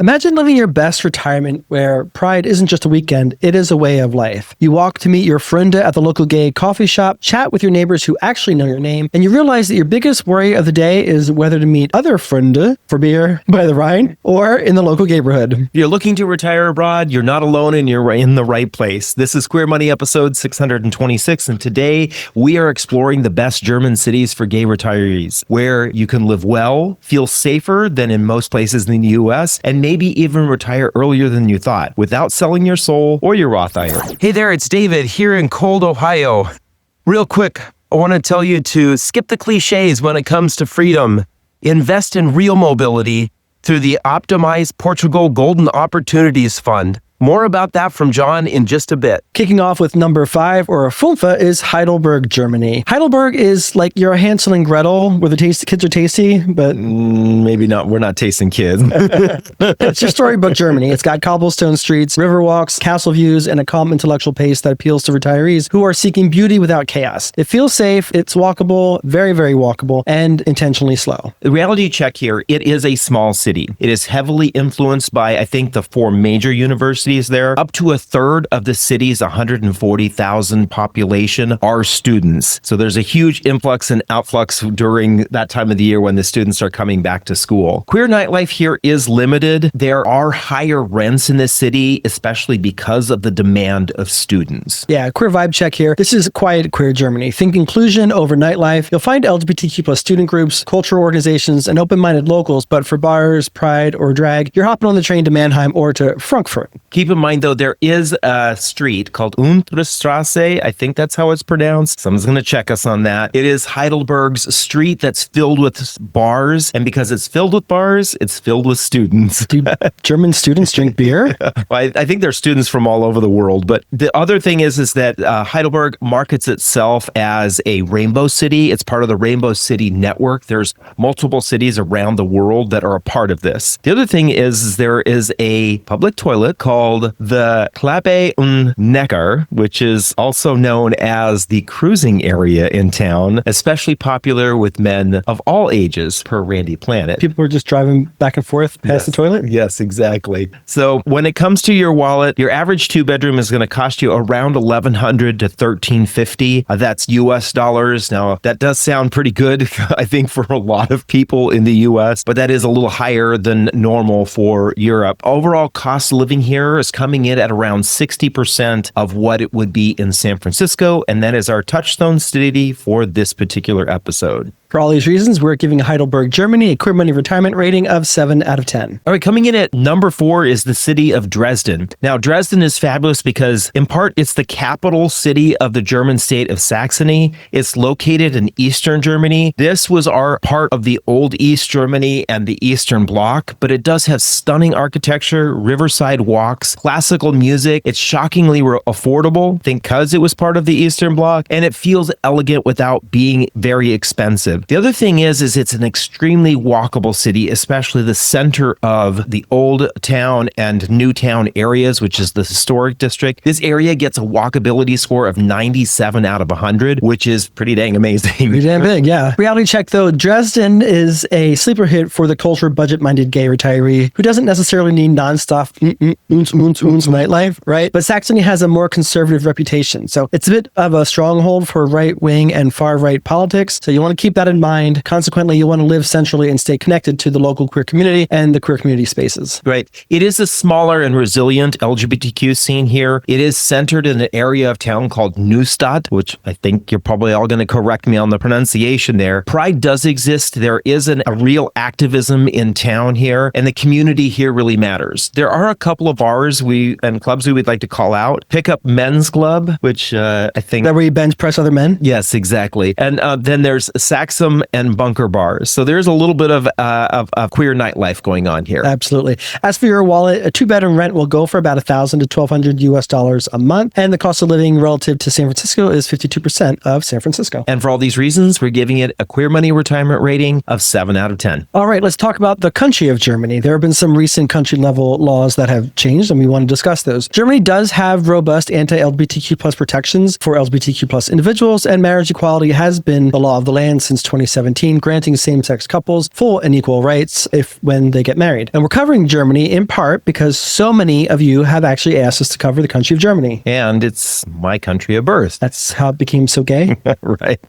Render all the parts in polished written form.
Imagine living your best retirement where pride isn't just a weekend, it is a way of life. You walk to meet your friend at the local gay coffee shop, chat with your neighbors who actually know your name, and you realize that your biggest worry of the day is whether to meet other Freunde for beer by the Rhine or in the local neighborhood. You're looking to retire abroad, you're not alone and you're in the right place. This is Queer Money episode 626, and today we are exploring the best German cities for gay retirees, where you can live well, feel safer than in most places in the US, and maybe even retire earlier than you thought without selling your soul or your Roth IRA. Hey there, it's David here in cold Ohio. Real quick, I want to tell you to skip the cliches when it comes to freedom. Invest in real mobility through the Optimized Portugal Golden Opportunities Fund. More about that from John in just a bit. Kicking off with number 5, or 5, is Heidelberg, Germany. Heidelberg is like your Hansel and Gretel, where the kids are tasty, but... maybe not. We're not tasting kids. It's your storybook Germany. It's got cobblestone streets, river walks, castle views, and a calm intellectual pace that appeals to retirees who are seeking beauty without chaos. It feels safe, it's walkable, very, very walkable, and intentionally slow. The reality check here, it is a small city. It is heavily influenced by, I think, the 4 major universities there. Up to a third of the city's 140,000 population are students. So there's a huge influx and outflux during that time of the year when the students are coming back to school. Queer nightlife here is limited. There are higher rents in this city, especially because of the demand of students. Yeah, queer vibe check here. This is quiet queer Germany. Think inclusion over nightlife. You'll find LGBTQ plus student groups, cultural organizations, and open-minded locals, but for bars, pride, or drag, you're hopping on the train to Mannheim or to Frankfurt. Keep in mind, though, there is a street called Unterstrasse. I think that's how it's pronounced. Someone's going to check us on that. It is Heidelberg's street that's filled with bars. And because it's filled with bars, it's filled with students. Do German students drink beer? Well, I think there's students from all over the world. But the other thing is that Heidelberg markets itself as a rainbow city. It's part of the Rainbow City Network. There's multiple cities around the world that are a part of this. The other thing is there is a public toilet called the Klappe und Neckar, which is also known as the cruising area in town, especially popular with men of all ages, per Randy Planet. People are just driving back and forth past the toilet? Yes, exactly. So when it comes to your wallet, your average 2-bedroom is going to cost you around $1,100 to $1,350. That's US dollars. Now, that does sound pretty good, I think, for a lot of people in the US, but that is a little higher than normal for Europe. Overall cost of living here is coming in at around 60% of what it would be in San Francisco, and that is our touchstone city for this particular episode. For all these reasons, we're giving Heidelberg, Germany a Queer Money retirement rating of 7 out of 10. All right, coming in at number 4 is the city of Dresden. Now, Dresden is fabulous because, in part, it's the capital city of the German state of Saxony. It's located in Eastern Germany. This was our part of the old East Germany and the Eastern Bloc, but it does have stunning architecture, riverside walks, classical music. It's shockingly affordable, I think because it was part of the Eastern Bloc, and it feels elegant without being very expensive. The other thing is it's an extremely walkable city, especially the center of the old town and new town areas, which is the historic district. This area gets a walkability score of 97 out of 100, which is pretty dang amazing. Pretty damn big, yeah. Reality check, though. Dresden is a sleeper hit for the culture budget-minded gay retiree who doesn't necessarily need nonstop nightlife, right? But Saxony has a more conservative reputation, so it's a bit of a stronghold for right-wing and far-right politics, so you want to keep that in mind. Consequently, you want to live centrally and stay connected to the local queer community and the queer community spaces. Right. It is a smaller and resilient LGBTQ scene here. It is centered in an area of town called Neustadt, which I think you're probably all going to correct me on the pronunciation there. Pride does exist. There is a real activism in town here, and the community here really matters. There are a couple of bars and clubs we would like to call out. Pick Up Men's Club, which I think... That where you bench press other men? Yes, exactly. And then there's Saxum and Bunker bars. So there's a little bit of queer nightlife going on here. Absolutely. As for your wallet, a 2-bedroom rent will go for about $1,000 to $1,200 US dollars a month, and the cost of living relative to San Francisco is 52% of San Francisco. And for all these reasons, we're giving it a Queer Money retirement rating of 7 out of 10. All right, let's talk about the country of Germany. There have been some recent country level laws that have changed, and we want to discuss those. Germany does have robust anti-LGBTQ plus protections for LGBTQ plus individuals, and marriage equality has been the law of the land since 2017, granting same-sex couples full and equal rights when they get married. And we're covering Germany in part because so many of you have actually asked us to cover the country of Germany. And it's my country of birth. That's how it became so gay. Right.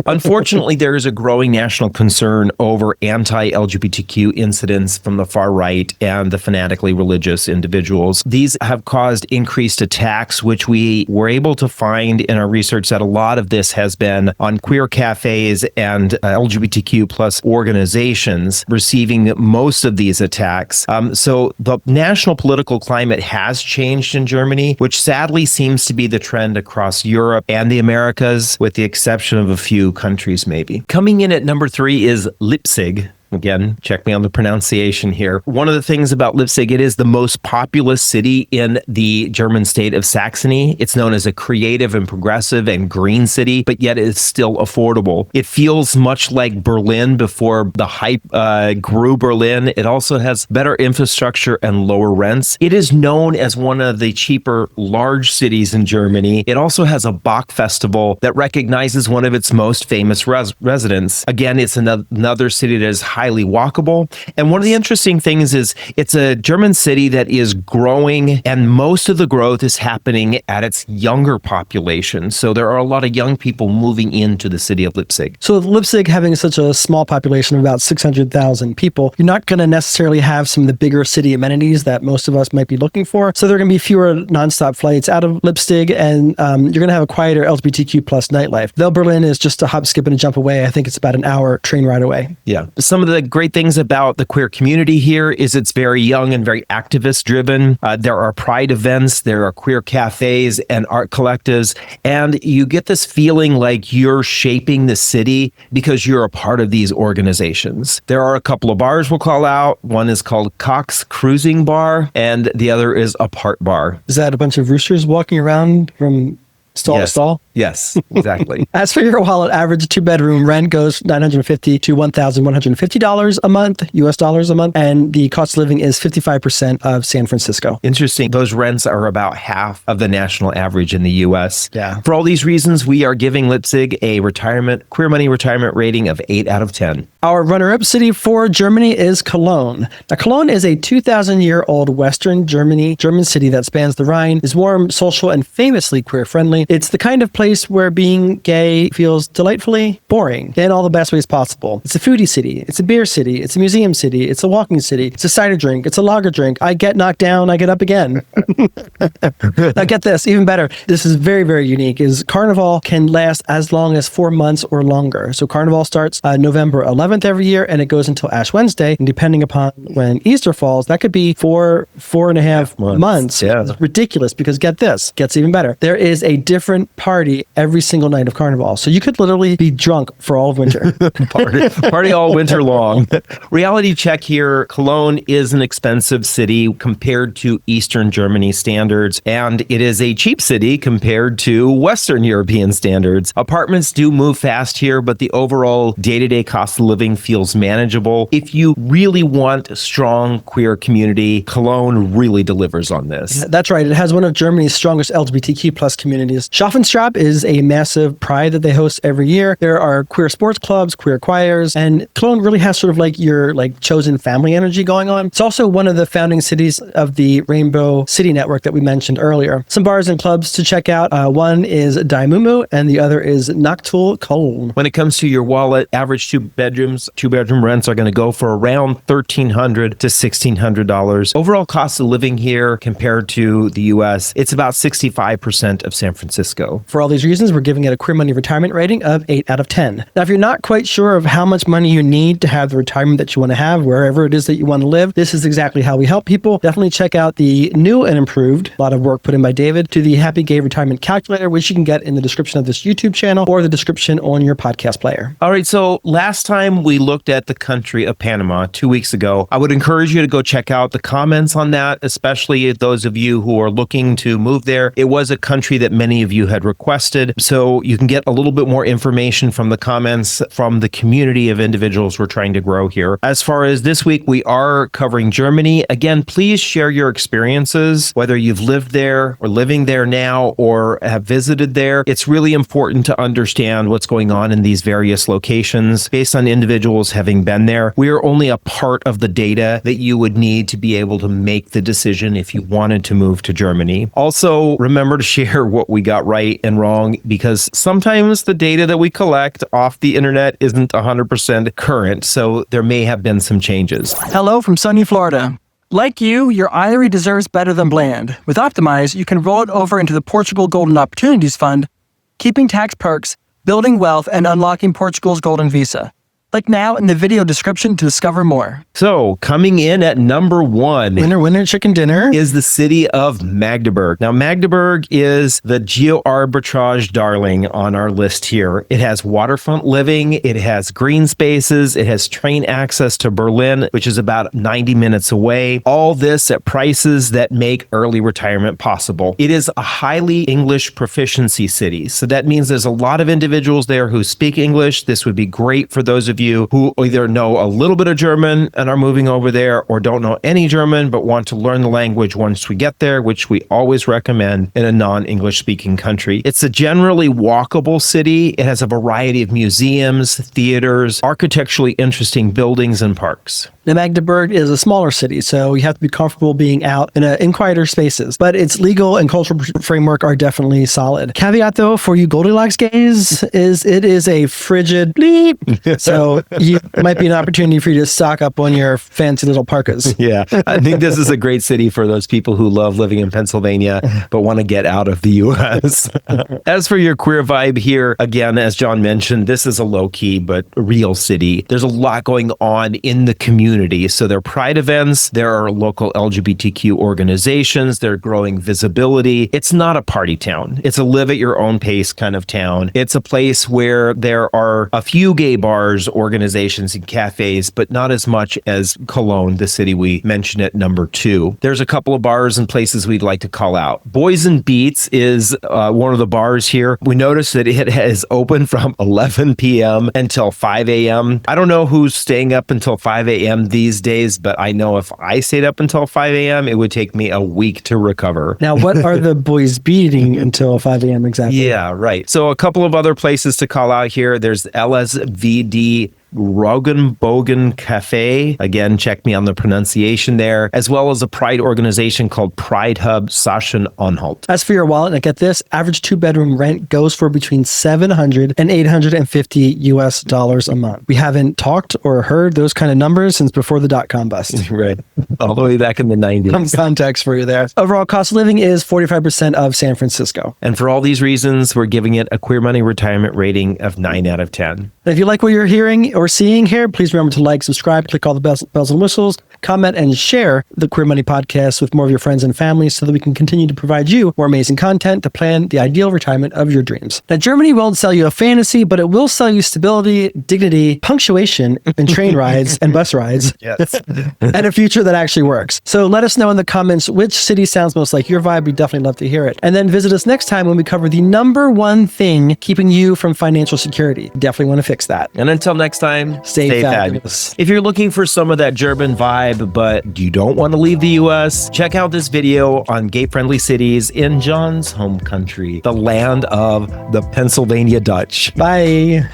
Unfortunately, there is a growing national concern over anti-LGBTQ incidents from the far right and the fanatically religious individuals. These have caused increased attacks, which we were able to find in our research that a lot of this has been on queer cafes and LGBTQ plus organizations receiving most of these attacks. So the national political climate has changed in Germany, which sadly seems to be the trend across Europe and the Americas, with the exception of a few countries maybe. Coming in at number 3 is Leipzig. Again, check me on the pronunciation here. One of the things about Leipzig, it is the most populous city in the German state of Saxony. It's known as a creative and progressive and green city, but yet it's still affordable. It feels much like Berlin before the hype grew Berlin. It also has better infrastructure and lower rents. It is known as one of the cheaper large cities in Germany. It also has a Bach festival that recognizes one of its most famous residents. Again, it's another city that is highly walkable. And one of the interesting things is it's a German city that is growing, and most of the growth is happening at its younger population. So there are a lot of young people moving into the city of Leipzig. So with Leipzig having such a small population of about 600,000 people, you're not going to necessarily have some of the bigger city amenities that most of us might be looking for. So there are going to be fewer nonstop flights out of Leipzig, and you're going to have a quieter LGBTQ plus nightlife. Though Berlin is just a hop, skip, and a jump away. I think it's about an hour train ride away. Yeah. Some of the great things about the queer community here is it's very young and very activist driven. There are pride events, there are queer cafes and art collectives, and you get this feeling like you're shaping the city because you're a part of these organizations. There are a couple of bars we'll call out. One is called Cox Cruising Bar, and the other is Apart Bar. Is that a bunch of roosters walking around from stall to stall? Yes, exactly. As for your wallet, average 2-bedroom rent goes $950 to $1,150 a month, US dollars a month, and the cost of living is 55% of San Francisco. Interesting. Those rents are about half of the national average in the US. Yeah. For all these reasons, we are giving Leipzig a queer money retirement rating of 8 out of 10. Our runner-up city for Germany is Cologne. Now, Cologne is a 2,000-year-old Western German city that spans the Rhine, is warm, social, and famously queer-friendly. It's the kind of place where being gay feels delightfully boring in all the best ways possible. It's a foodie city. It's a beer city. It's a museum city. It's a walking city. It's a cider drink. It's a lager drink. I get knocked down. I get up again. Now get this, even better. This is very, very unique, is Carnival can last as long as 4 months or longer. So Carnival starts November 11th every year, and it goes until Ash Wednesday. And depending upon when Easter falls, that could be 4.5 months. Yeah. It's ridiculous, because get this, gets even better. There is a different party every single night of Carnival. So you could literally be drunk for all of winter. Party all winter long. Reality check here. Cologne is an expensive city compared to Eastern Germany standards, and it is a cheap city compared to Western European standards. Apartments do move fast here, but the overall day-to-day cost of living feels manageable. If you really want a strong queer community, Cologne really delivers on this. That's right. It has one of Germany's strongest LGBTQ plus communities. Schaffenstrasse is a massive pride that they host every year. There are queer sports clubs, queer choirs, and Cologne really has sort of like your chosen family energy going on. It's also one of the founding cities of the Rainbow City Network that we mentioned earlier. Some bars and clubs to check out. One is Die Mumu, and the other is Nachtl Cologne. When it comes to your wallet, average two-bedroom rents are going to go for around $1,300 to $1,600. Overall cost of living here compared to the US, it's about 65% of San Francisco. For all these reasons, we're giving it a queer money retirement rating of 8 out of 10. Now, if you're not quite sure of how much money you need to have the retirement that you want to have, wherever it is that you want to live, this is exactly how we help people. Definitely check out the new and improved, a lot of work put in by David, to the Happy Gay Retirement Calculator, which you can get in the description of this YouTube channel or the description on your podcast player. All right, so last time we looked at the country of Panama 2 weeks ago. I would encourage you to go check out the comments on that, especially those of you who are looking to move there. It was a country that many of you had requested. requested, so you can get a little bit more information from the comments from the community of individuals we're trying to grow here. As far as this week, we are covering Germany. Again, please share your experiences, whether you've lived there or living there now or have visited there. It's really important to understand what's going on in these various locations based on individuals having been there. We are only a part of the data that you would need to be able to make the decision if you wanted to move to Germany. Also, remember to share what we got right and wrong, because sometimes the data that we collect off the internet isn't 100% current, so there may have been some changes. Hello from sunny Florida. Like you, your IRA deserves better than bland. With Optimize, you can roll it over into the Portugal Golden Opportunities Fund, keeping tax perks, building wealth, and unlocking Portugal's Golden Visa. Click now in the video description to discover more. So, coming in at number 1, winner, chicken dinner, is the city of Magdeburg. Now, Magdeburg is the geo-arbitrage darling on our list here. It has waterfront living, it has green spaces, it has train access to Berlin, which is about 90 minutes away. All this at prices that make early retirement possible. It is a highly English proficiency city, so that means there's a lot of individuals there who speak English. This would be great for those of you who either know a little bit of German and are moving over there, or don't know any German but want to learn the language once we get there, which we always recommend in a non-English speaking country. It's a generally walkable city. It has a variety of museums, theaters, architecturally interesting buildings, and parks. Now, Magdeburg is a smaller city, so you have to be comfortable being out in quieter spaces, but its legal and cultural framework are definitely solid. Caveat, though, for you Goldilocks gays, is it is a frigid bleep, so you might be an opportunity for you to stock up on your fancy little parkas. Yeah, I think this is a great city for those people who love living in Pennsylvania but want to get out of the U.S. As for your queer vibe here, again, as John mentioned, this is a low-key but real city. There's a lot going on in the community. So there are pride events, there are local LGBTQ organizations, there are growing visibility. It's not a party town. It's a live at your own pace kind of town. It's a place where there are a few gay bars, organizations, and cafes, but not as much as Cologne, the city we mentioned at number 2. There's a couple of bars and places we'd like to call out. Boys and Beats is one of the bars here. We noticed that it is open from 11 p.m. until 5 a.m. I don't know who's staying up until 5 a.m. these days, but I know if I stayed up until 5 a.m., it would take me a week to recover. Now, what are the boys beating until 5 a.m. exactly? Yeah, right. So a couple of other places to call out here. There's LSVD Rogenbogen Cafe. Again, check me on the pronunciation there, as well as a pride organization called Pride Hub Sachsen-Anhalt. As for your wallet, now get this, average 2-bedroom rent goes for between $700 and $850 a month. We haven't talked or heard those kind of numbers since before the dot-com bust. Right. All the way back in the 90s. Some context for you there. Overall cost of living is 45% of San Francisco. And for all these reasons, we're giving it a Queer Money retirement rating of 9 out of 10. And if you like what you're hearing or seeing here, please remember to like, subscribe, click all the bells and whistles, comment, and share the Queer Money podcast with more of your friends and family so that we can continue to provide you more amazing content to plan the ideal retirement of your dreams. Now, Germany won't sell you a fantasy, but it will sell you stability, dignity, punctuation, and train rides and bus rides, Yes. and a future that actually works. So let us know in the comments which city sounds most like your vibe. We'd definitely love to hear it. And then visit us next time when we cover the number 1 thing keeping you from financial security. Definitely want to fix that. And until next time, Stay fabulous. If you're looking for some of that German vibe, but you don't want to leave the U.S., check out this video on gay-friendly cities in John's home country, the land of the Pennsylvania Dutch. Bye.